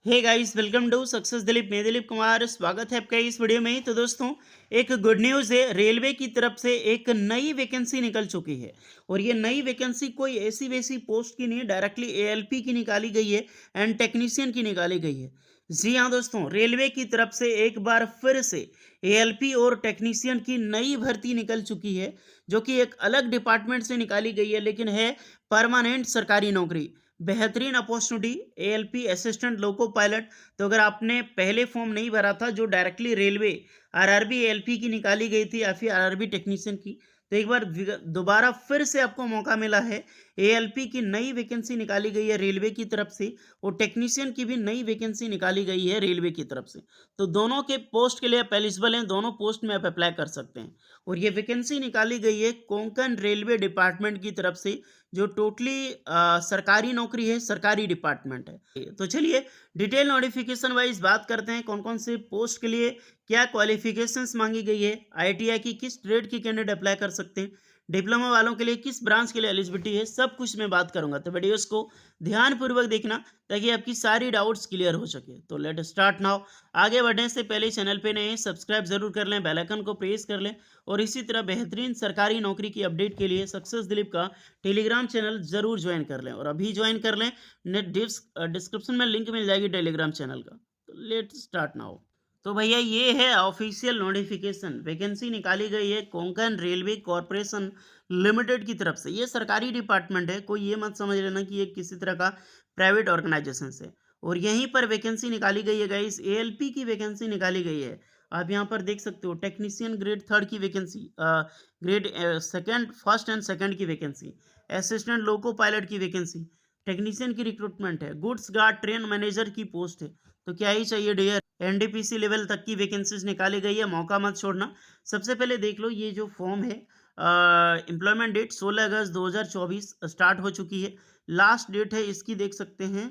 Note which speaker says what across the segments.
Speaker 1: Hey guys, welcome to success Dilip. मैं दिलीप कुमार, स्वागत है आपका इस वीडियो में। तो दोस्तों, एक गुड न्यूज़ है। रेलवे की तरफ से एक नई वैकेंसी निकल चुकी है और ये नई वैकेंसी कोई ऐसी वैसी पोस्ट की नहीं, डायरेक्टली एएलपी की निकाली गई है एंड टेक्नीशियन की निकाली गई है। जी हाँ दोस्तों, रेलवे की तरफ से एक बार फिर से एएलपी और टेक्नीशियन की नई भर्ती निकल चुकी है, जो कि एक अलग डिपार्टमेंट से निकाली गई है, लेकिन है परमानेंट सरकारी नौकरी। बेहतरीन opportunity, ALP assistant loco pilot. तो अगर आपने पहले फॉर्म नहीं भरा था, जो डायरेक्टली रेलवे आरआरबी एएलपी की निकाली गई थी या फिर आरआरबी टेक्नीशियन की, तो एक बार दोबारा फिर से आपको मौका मिला है। एएलपी की नई वैकेंसी निकाली गई है रेलवे की तरफ से और टेक्नीशियन की भी नई वैकेंसी निकाली गई है रेलवे की तरफ से। तो दोनों के पोस्ट के लिए आप एलिजिबल हैं, दोनों पोस्ट में आप अप्लाई कर सकते हैं। और ये वैकेंसी निकाली गई है कोंकण रेलवे डिपार्टमेंट की तरफ से, जो टोटली सरकारी नौकरी है, सरकारी डिपार्टमेंट है। तो चलिए डिटेल नोटिफिकेशन वाइज बात करते हैं, कौन कौन से पोस्ट के लिए क्या क्वालिफिकेशंस मांगी गई है, आईटीआई की किस ट्रेड की कैंडिडेट अप्लाई कर सकते हैं, डिप्लोमा वालों के लिए किस ब्रांच के लिए एलिजिबिलिटी है, सब कुछ मैं बात करूंगा। तो वीडियोस को ध्यानपूर्वक देखना ताकि आपकी सारी डाउट्स क्लियर हो सके। तो लेट स्टार्ट नाउ। आगे बढ़ने से पहले चैनल पे नए सब्सक्राइब जरूर कर लें, बेल आइकन को प्रेस कर लें और इसी तरह बेहतरीन सरकारी नौकरी की अपडेट के लिए सक्सेस दिलीप का टेलीग्राम चैनल जरूर ज्वाइन कर लें और अभी ज्वाइन कर लें। नेट डिस्क्रिप्शन में लिंक मिल जाएगी टेलीग्राम चैनल का। तो लेट स्टार्ट नाउ। तो भैया, ये है ऑफिशियल नोटिफिकेशन। वैकेंसी निकाली गई है कोंकण रेलवे कॉरपोरेशन लिमिटेड की तरफ से। ये सरकारी डिपार्टमेंट है, कोई ये मत समझ लेना कि ये किसी तरह का प्राइवेट ऑर्गेनाइजेशन से। और यहीं पर वैकेंसी निकाली गई है गाइस, एएलपी की वैकेंसी निकाली गई है। आप यहाँ पर देख सकते हो टेक्नीशियन ग्रेड थर्ड की vacancy, grade second, first and second की वैकेंसी, असिस्टेंट लोको पायलट की वैकेंसी, टेक्नीशियन की रिक्रूटमेंट है, गुड्स गार्ड ट्रेन मैनेजर की पोस्ट है। तो क्या ही चाहिए डियर। एनडीपीसी लेवल तक की वैकेंसीज निकाली गई है, मौका मत छोड़ना। सबसे पहले देख लो ये जो फॉर्म है, एम्प्लॉयमेंट डेट 16 अगस्त 2024 स्टार्ट हो चुकी है। लास्ट डेट है इसकी देख सकते हैं,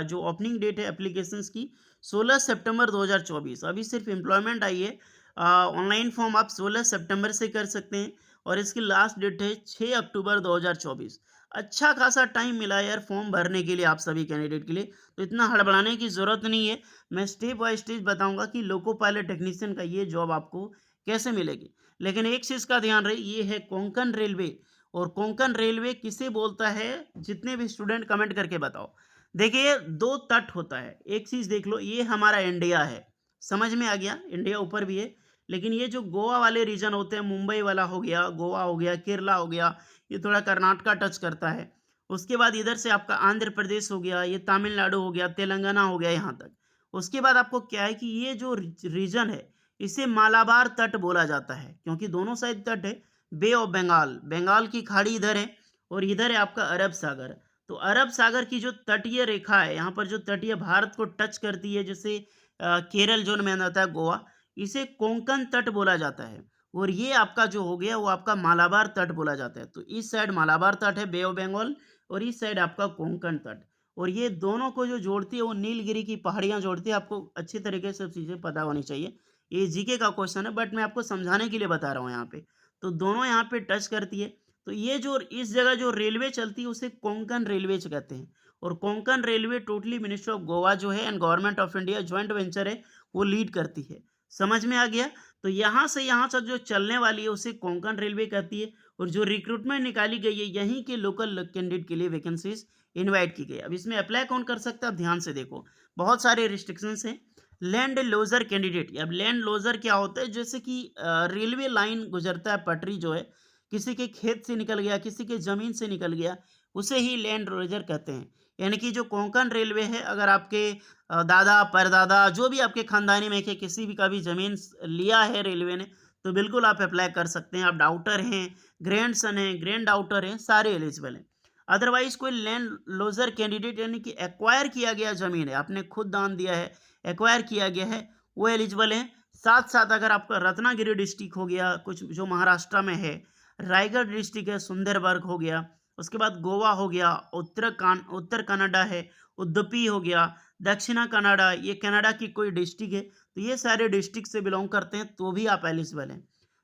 Speaker 1: जो ओपनिंग डेट है एप्लीकेशंस की 16 सितंबर 2024। अभी सिर्फ एम्प्लॉयमेंट आई है। ऑनलाइन फॉर्म आप 16 सितंबर से कर सकते हैं और इसकी लास्ट डेट है 6 अक्टूबर 2024। अच्छा खासा टाइम मिला है यार फॉर्म भरने के लिए आप सभी कैंडिडेट के लिए, तो इतना हड़बड़ाने की ज़रूरत नहीं है। मैं स्टेप बाय स्टेप बताऊंगा कि लोको पायलट टेक्नीशियन का ये जॉब आपको कैसे मिलेगी। लेकिन एक चीज़ का ध्यान रहे, ये है कोंकण रेलवे। और कोंकण रेलवे किसे बोलता है, जितने भी स्टूडेंट कमेंट करके बताओ। देखिए, दो तट होता है। एक चीज़ देख लो, ये हमारा इंडिया है, समझ में आ गया, इंडिया ऊपर भी है। लेकिन ये जो गोवा वाले रीजन होते हैं, मुंबई वाला हो गया, गोवा हो गया, केरला हो गया, ये थोड़ा कर्नाटका टच करता है। उसके बाद इधर से आपका आंध्र प्रदेश हो गया, ये तमिलनाडु हो गया, तेलंगाना हो गया यहाँ तक। उसके बाद आपको क्या है कि ये जो रीजन है, इसे मालाबार तट बोला जाता है, क्योंकि दोनों साइड तट है। बे ऑफ बंगाल, बंगाल की खाड़ी इधर है और इधर है आपका अरब सागर। तो अरब सागर की जो तटीय रेखा है, यहाँ पर जो तटीय भारत को टच करती है, जैसे केरल जोन में आता है गोवा, इसे कोंकण तट बोला जाता है। और ये आपका जो हो गया वो आपका मालाबार तट बोला जाता है। तो इस साइड मालाबार तट है, बे ऑफ बंगाल, और इस साइड आपका कोंकण तट। और ये दोनों को जो जोड़ती है वो नीलगिरी की पहाड़ियाँ जोड़ती है। आपको अच्छी तरीके से सब चीज़ें पता होनी चाहिए। ये जीके का क्वेश्चन है, बट मैं आपको समझाने के लिए बता रहा हूँ यहाँ पे। तो दोनों यहाँ पे टच करती है। तो ये जो इस जगह जो रेलवे चलती है उसे कोंकण रेलवे कहते हैं। और Konkan railway totally ministry of Goa जो है and government of India joint venture है, वो लीड करती है। समझ में आ गया। तो यहाँ तक जो चलने वाली है उसे कोंकण रेलवे कहती है। और जो रिक्रूटमेंट निकाली गई है, यहीं के लोकल कैंडिडेट के लिए वैकेंसीज इनवाइट की गई। अब इसमें अप्लाई कौन कर सकता है, ध्यान से देखो, बहुत सारे रिस्ट्रिक्शंस हैं। Land loser candidate. अब लैंड लोजर क्या होता है, जैसे कि रेलवे लाइन गुजरता है, पटरी जो है किसी के खेत से निकल गया, किसी के जमीन से निकल गया, उसे ही लैंड लोजर कहते हैं। यानी कि जो कोंकण रेलवे है, अगर आपके दादा परदादा जो भी आपके खानदानी में के किसी भी का भी जमीन लिया है रेलवे ने, तो बिल्कुल आप अप्लाई कर सकते हैं। आप डाउटर हैं, ग्रैंड सन हैं, ग्रैंड डाउटर हैं, सारे एलिजिबल हैं। अदरवाइज कोई लैंड लोजर कैंडिडेट यानी कि एक्वायर किया गया जमीन है, आपने खुद दान दिया है, एक्वायर किया गया है, वो एलिजिबल है। साथ साथ अगर आपका रत्नागिरी डिस्ट्रिक्ट हो गया, कुछ जो महाराष्ट्र में है, रायगढ़ डिस्ट्रिक्ट है, सुंदरबर्ग हो गया, उसके बाद गोवा हो गया, उत्तर कनाडा है, उडुपी हो गया, दक्षिणा कनाडा, ये कनाडा की कोई डिस्ट्रिक्ट है, तो ये सारे डिस्ट्रिक्ट से बिलोंग करते हैं, तो भी आप एलिजिबल हैं।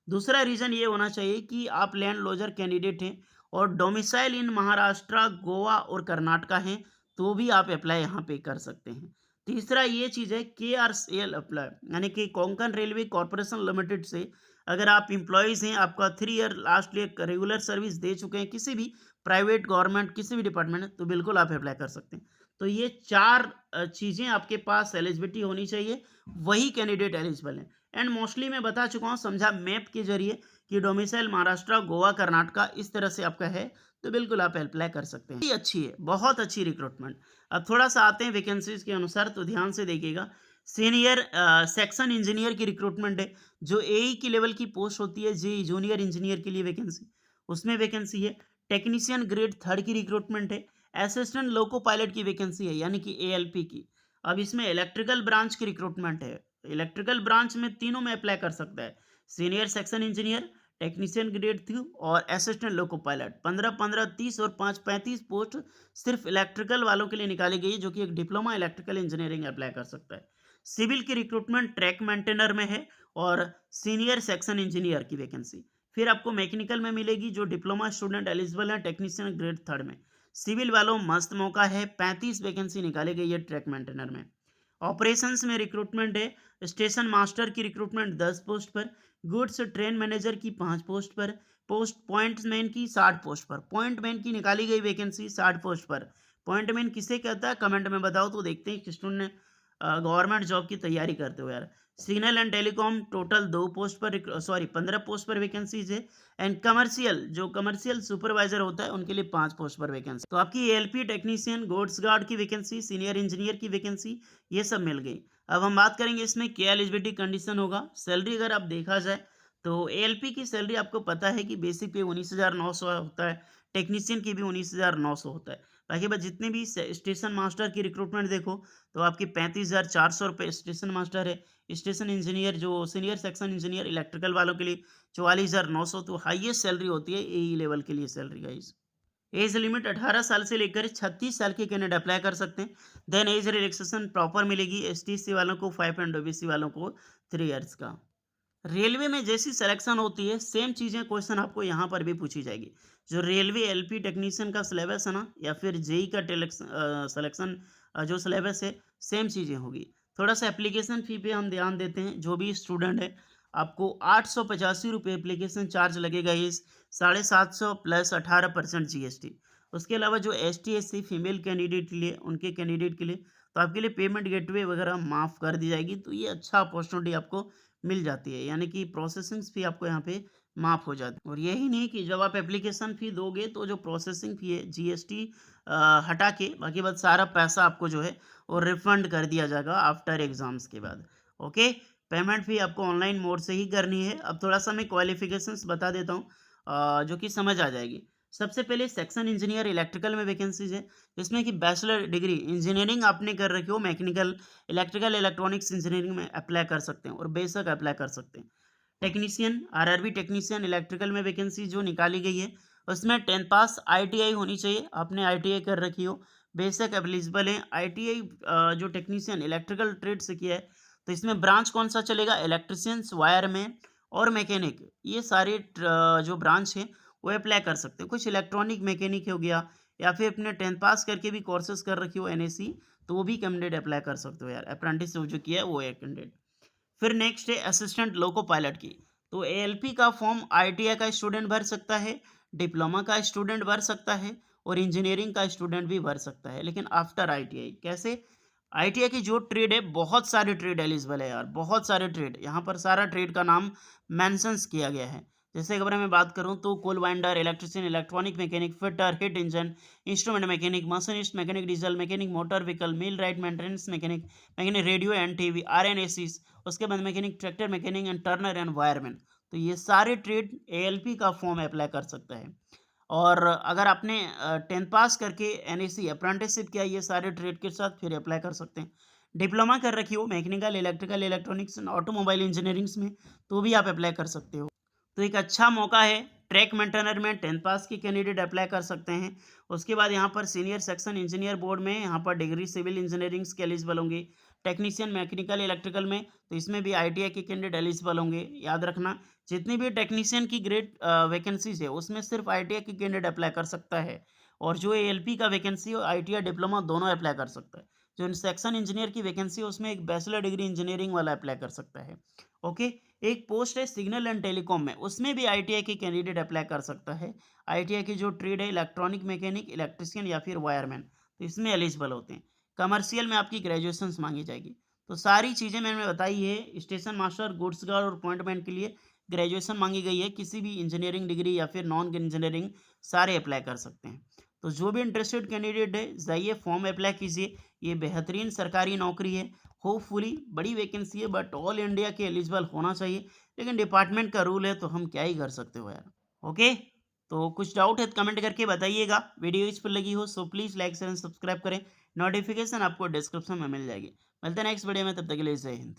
Speaker 1: दूसरा रीज़न ये होना चाहिए कि आप लैंड लॉजर कैंडिडेट हैं और डोमिसाइल इन महाराष्ट्र, गोवा और कर्नाटका हैं, तो भी आप अप्लाई यहाँ पे कर सकते हैं। तीसरा ये चीज़ है KRCL अप्लाई, यानी कि कोंकण रेलवे कॉर्पोरेशन लिमिटेड से अगर आप एम्प्लॉइज़ हैं, आपका 3 year last year regular service दे चुके हैं किसी भी प्राइवेट, गवर्नमेंट किसी भी डिपार्टमेंट में, तो बिल्कुल आप अप्लाई कर सकते हैं। तो ये 4 चीज़ें आपके पास एलिजिबिलिटी होनी चाहिए, वही कैंडिडेट एलिजिबल हैं। एंड मोस्टली मैं बता चुका हूँ समझा मैप के ज़रिए कि डोमिसाइल महाराष्ट्र, गोवा, कर्नाटका इस तरह से आपका है, तो बिल्कुल आप अप्लाई कर सकते हैं। ये अच्छी है, बहुत अच्छी रिक्रूटमेंट। अब थोड़ा-सा आते हैं वैकेंसीज़ के अनुसार, तो ध्यान से देखिएगा। सीनियर सेक्शन इंजीनियर की रिक्रूटमेंट है, जो एई की लेवल की पोस्ट होती है, जेईई जूनियर इंजीनियर के लिए वैकेंसी, उसमें वैकेंसी है। टेक्नीशियन ग्रेड 3 की रिक्रूटमेंट है। असिस्टेंट लोको पायलट की वैकेंसी है, यानी कि एएलपी की। अब इसमें इलेक्ट्रिकल ब्रांच की रिक्रूटमेंट है। इलेक्ट्रिकल ब्रांच में तीनों में अप्लाई कर सकता है, senior section engineer, technician grade 2 और असिस्टेंट लोको पायलट। 15-15, 30 और 5-35 पोस्ट सिर्फ इलेक्ट्रिकल वालों के लिए निकाली गई है, जो कि एक डिप्लोमा इलेक्ट्रिकल इंजीनियरिंग अप्लाई कर सकता है। सिविल की रिक्रूटमेंट ट्रैक मेंटेनर में है और सीनियर सेक्शन इंजीनियर की वैकेंसी। फिर आपको मैकेनिकल में मिलेगी, जो डिप्लोमा स्टूडेंट एलिजिबल है टेक्नीशियन ग्रेड 3 में। सिविल वालों मस्त मौका है, 35 वैकेंसी निकाली गई है ट्रैक मेंटेनर में। ऑपरेशंस में रिक्रूटमेंट है, स्टेशन मास्टर की रिक्रूटमेंट 10 पोस्ट पर, गुड्स ट्रेन मैनेजर की 5 पोस्ट पर, पोस्ट पॉइंटमैन की 60 पोस्ट पर। पॉइंटमैन की निकाली गई वैकेंसी 60 पोस्ट पर। पॉइंटमैन किसे कहता है कमेंट में बताओ, तो देखते हैं कि स्टूडेंट ने गवर्नमेंट जॉब की तैयारी करते हो यार। Signal and telecom total 2 post पर, सॉरी 15 पोस्ट पर वैकेंसीज है। एंड कमर्शियल, जो कमर्शियल सुपरवाइजर होता है उनके लिए 5 पोस्ट पर वैकेंसी। तो आपकी एएलपी टेक्नीशियन, गोड्स गार्ड की वैकेंसी, सीनियर इंजीनियर की वैकेंसी, ये सब मिल गई। अब हम बात करेंगे इसमें क्या एलिजिबिलिटी कंडीशन होगा। सैलरी अगर आप देखा जाए तो एएलपी की सैलरी आपको पता है कि बेसिक पे 19,900 होता है, टेक्नीशियन की भी 19,900 होता है। बाकी बस जितने भी स्टेशन मास्टर की रिक्रूटमेंट देखो, तो आपकी 35,400 रुपये स्टेशन मास्टर है। स्टेशन इंजीनियर, जो सीनियर सेक्शन इंजीनियर इलेक्ट्रिकल वालों के लिए 44,900, तो हाईएस्ट सैलरी होती है एई लेवल के लिए सैलरी गाइस। एज लिमिट 18 साल से लेकर 36 साल के कैंडिडेट अप्लाई कर सकते हैं। देन एज रिलैक्सेशन प्रॉपर मिलेगी, एसटीसी वालों को 5 एंड ओबीसी वालों को 3 इयर्स का। रेलवे में जैसी सिलेक्शन होती है, सेम चीज़ें क्वेश्चन आपको यहाँ पर भी पूछी जाएगी। जो रेलवे एलपी टेक्नीशियन का सिलेबस है ना, या फिर जेई का सिलेक्शन जो सिलेबस है, सेम चीज़ें होगी। थोड़ा सा एप्लीकेशन फ़ी पे हम ध्यान देते हैं। जो भी स्टूडेंट है, आपको 885 रुपये एप्लीकेशन चार्ज लगेगा, इस 750 प्लस 18% जीएसटी। उसके अलावा जो एसटी एससी फीमेल कैंडिडेट के लिए, उनके कैंडिडेट के लिए, तो आपके लिए पेमेंट गेटवे वगैरह माफ़ कर दी जाएगी। तो ये अच्छा अपॉर्चुनिटी आपको मिल जाती है, यानी कि प्रोसेसिंग फ़ी आपको यहाँ पे माफ़ हो जाती है। और यही नहीं कि जब आप एप्लीकेशन फ़ी दोगे, तो जो प्रोसेसिंग फ़ी है जीएसटी हटा के बाकी बाद सारा पैसा आपको जो है वो रिफंड कर दिया जाएगा आफ्टर एग्ज़ाम्स के बाद। ओके, पेमेंट फ़ी आपको ऑनलाइन मोड से ही करनी है। अब थोड़ा-सा मैं क्वालिफ़िकेशंस बता देता हूँ, जो कि समझ आ जाएगी। सबसे पहले सेक्शन इंजीनियर इलेक्ट्रिकल में वैकेंसीज़ है, जिसमें कि बैचलर डिग्री इंजीनियरिंग आपने कर रखी हो, मैकेनिकल, इलेक्ट्रिकल, इलेक्ट्रॉनिक्स इंजीनियरिंग में अप्लाई कर सकते हैं और बेशक अप्लाई कर सकते हैं। टेक्नीशियन, आरआरबी टेक्नीशियन इलेक्ट्रिकल में वैकेंसी जो निकाली गई है, उसमें 10 पास आईटीआई होनी चाहिए। आपने आईटीआई कर रखी हो, बेशक एलिजिबल है। आईटीआई जो टेक्नीशियन इलेक्ट्रिकल ट्रेड से किया है, तो इसमें ब्रांच कौन सा चलेगा, इलेक्ट्रिशियंस, वायरमैन और मैकेनिक, ये सारे जो ब्रांच हैं वो अप्लाई कर सकते हैं। कुछ इलेक्ट्रॉनिक मैकेनिक हो गया, या फिर अपने 10th पास करके भी कोर्सेज कर रखी हो एनएससी, तो वो भी कैंडिडेट अप्लाई कर सकते हो यार। अप्रेंटिस जो किया है वो है कैंडिडेट। फिर नेक्स्ट है असिस्टेंट लोको पायलट की। तो एएलपी का फॉर्म आईटीआई का स्टूडेंट भर सकता है, डिप्लोमा का स्टूडेंट भर सकता है और इंजीनियरिंग का स्टूडेंट भी भर सकता है, लेकिन आफ्टर आईटीआई। कैसे? आईटीआई की जो ट्रेड है, बहुत सारे ट्रेड एलिजिबल है यार, बहुत सारे ट्रेड। यहाँ पर सारा ट्रेड का नाम मेंशंस किया गया है। जैसे अगर मैं बात करूँ तो coil winder, electrician, electronic mechanic, fitter, heat engine, instrument mechanic, machinist, mechanic diesel, mechanic motor vehicle, millwright maintenance mechanic, mechanic radio and TV, आरएनएसीस, उसके बाद mechanic tractor mechanic and turner and wireman. तो ये सारे trade ALP का form apply कर सकता है। और अगर आपने 10th पास करके एनएससी अप्रेंटिसशिप किया, ये सारे ट्रेड के साथ फिर अप्लाई कर सकते हैं। डिप्लोमा कर रखी हो mechanical, electrical, electronics and automobile engineerings में, तो भी आप अप्लाई कर सकते हो। तो एक अच्छा मौका है। ट्रैक मेंटेनर में 10th पास की कैंडिडेट अप्लाई कर सकते हैं। उसके बाद यहाँ पर सीनियर सेक्शन इंजीनियर बोर्ड में यहाँ पर डिग्री सिविल इंजीनियरिंग्स के एलिजिबल होंगे। टेक्नीशियन मैकेनिकल इलेक्ट्रिकल में, तो इसमें भी आईटीआई के कैंडिडेट एलिजिबल होंगे। याद रखना, जितनी भी टेक्नीशियन की ग्रेड वैकेंसीज है, उसमें सिर्फ आईटीआई की कैंडिडेट अप्लाई कर सकता है। और जो एएलपी का वैकेंसी है, आईटीआई डिप्लोमा दोनों अप्लाई कर सकता है। जो सेक्शन इंजीनियर की वैकेंसी है उसमें एक बैचलर डिग्री इंजीनियरिंग वाला अप्लाई कर सकता है। ओके। एक पोस्ट है सिग्नल एंड टेलीकॉम में, उसमें भी आईटीआई के कैंडिडेट अप्लाई कर सकता है। आईटीआई की जो ट्रेड है इलेक्ट्रॉनिक मैकेनिक, इलेक्ट्रिशियन या फिर वायरमैन, तो इसमें एलिजिबल होते हैं। कमर्शियल में आपकी ग्रेजुएशन मांगी जाएगी। तो सारी चीज़ें मैंने बताई है। स्टेशन मास्टर, गुड्स गार्ड और पॉइंटमैन के लिए ग्रेजुएशन मांगी गई है। किसी भी इंजीनियरिंग डिग्री या फिर नॉन इंजीनियरिंग सारे अप्लाई कर सकते हैं। तो जो भी इंटरेस्टेड कैंडिडेट है जाइए फॉर्म अप्लाई कीजिए। ये बेहतरीन सरकारी नौकरी है। होपफुली बड़ी वैकेंसी है बट ऑल इंडिया के एलिजिबल होना चाहिए। लेकिन डिपार्टमेंट का रूल है तो हम क्या ही कर सकते हो यार। ओके। तो कुछ डाउट है तो कमेंट करके बताइएगा। वीडियो इस पर लगी हो so please like share and subscribe करें। नोटिफिकेशन आपको डिस्क्रिप्शन में मिल जाएगी। मिलते हैं नेक्स्ट वीडियो में, तब तक के लिए जय हिंद।